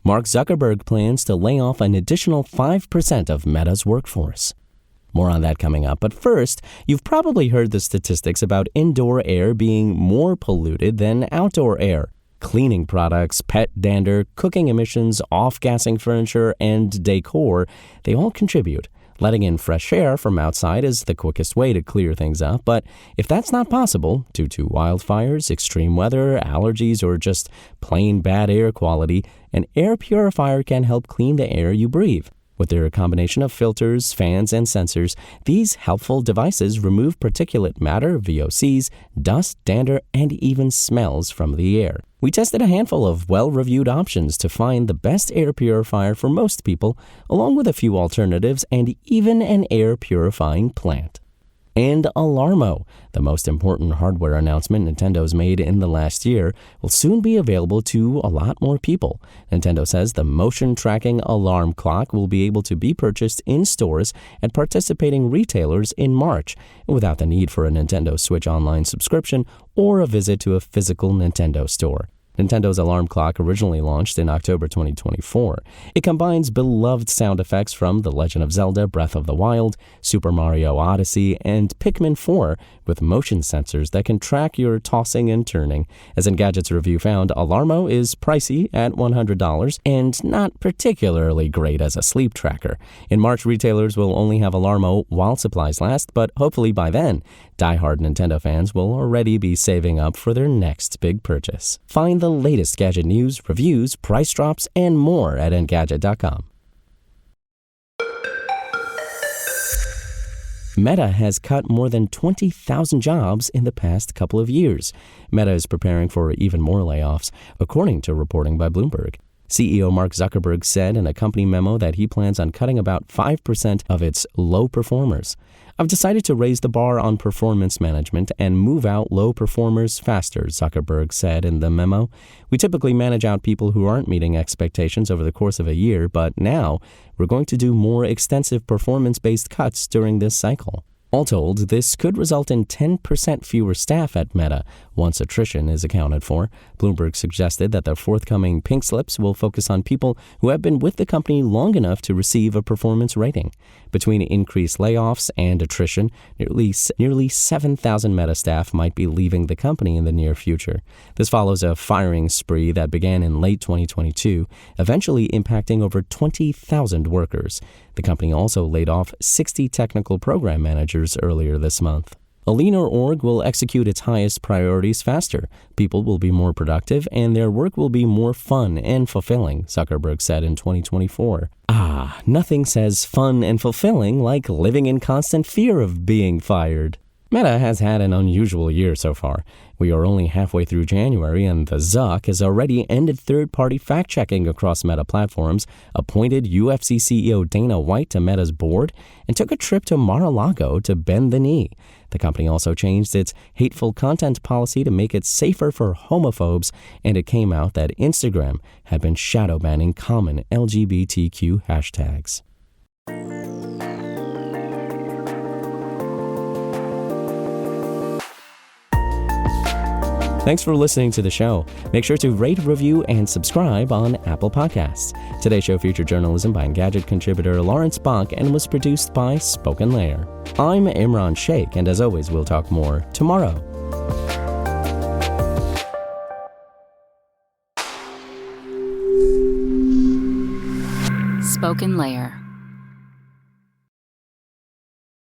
Mark Zuckerberg plans to lay off an additional 5% of Meta's workforce. More on that coming up, but first, you've probably heard the statistics about indoor air being more polluted than outdoor air. Cleaning products, pet dander, cooking emissions, off-gassing furniture, and decor, they all contribute. Letting in fresh air from outside is the quickest way to clear things up, but if that's not possible, due to wildfires, extreme weather, allergies, or just plain bad air quality, an air purifier can help clean the air you breathe. With their combination of filters, fans, and sensors, these helpful devices remove particulate matter, VOCs, dust, dander, and even smells from the air. We tested a handful of well-reviewed options to find the best air purifier for most people, along with a few alternatives and even an air purifying plant. And Alarmo, the most important hardware announcement Nintendo's made in the last year, will soon be available to a lot more people. Nintendo says the motion tracking alarm clock will be able to be purchased in stores at participating retailers in March, without the need for a Nintendo Switch Online subscription or a visit to a physical Nintendo store. Nintendo's alarm clock originally launched in October 2024. It combines beloved sound effects from The Legend of Zelda Breath of the Wild, Super Mario Odyssey, and Pikmin 4 with motion sensors that can track your tossing and turning. As Engadget's review found, Alarmo is pricey at $100 and not particularly great as a sleep tracker. In March, retailers will only have Alarmo while supplies last, but hopefully by then, die-hard Nintendo fans will already be saving up for their next big purchase. Find the latest gadget news, reviews, price drops, and more at Engadget.com. Meta has cut more than 20,000 jobs in the past couple of years. Meta is preparing for even more layoffs, according to reporting by Bloomberg. CEO Mark Zuckerberg said in a company memo that he plans on cutting about 5% of its low performers. I've decided to raise the bar on performance management and move out low performers faster, Zuckerberg said in the memo. We typically manage out people who aren't meeting expectations over the course of a year, but now we're going to do more extensive performance-based cuts during this cycle. All told, this could result in 10% fewer staff at Meta once attrition is accounted for. Bloomberg suggested that the forthcoming pink slips will focus on people who have been with the company long enough to receive a performance rating. Between increased layoffs and attrition, nearly 7,000 Meta staff might be leaving the company in the near future. This follows a firing spree that began in late 2022, eventually impacting over 20,000 workers. The company also laid off 60 technical program managers earlier this month. A leaner org will execute its highest priorities faster. People will be more productive, and their work will be more fun and fulfilling, Zuckerberg said in 2024. Nothing says fun and fulfilling like living in constant fear of being fired. Meta has had an unusual year so far. We are only halfway through January, and the Zuck has already ended third-party fact-checking across Meta platforms, appointed UFC CEO Dana White to Meta's board, and took a trip to Mar-a-Lago to bend the knee. The company also changed its hateful content policy to make it safer for homophobes, and it came out that Instagram had been shadow banning common LGBTQ hashtags. Thanks for listening to the show. Make sure to rate, review, and subscribe on Apple Podcasts. Today's show featured journalism by Engadget contributor Lawrence Bach and was produced by Spoken Layer. I'm Imran Sheikh, and as always, we'll talk more tomorrow. Spoken Layer.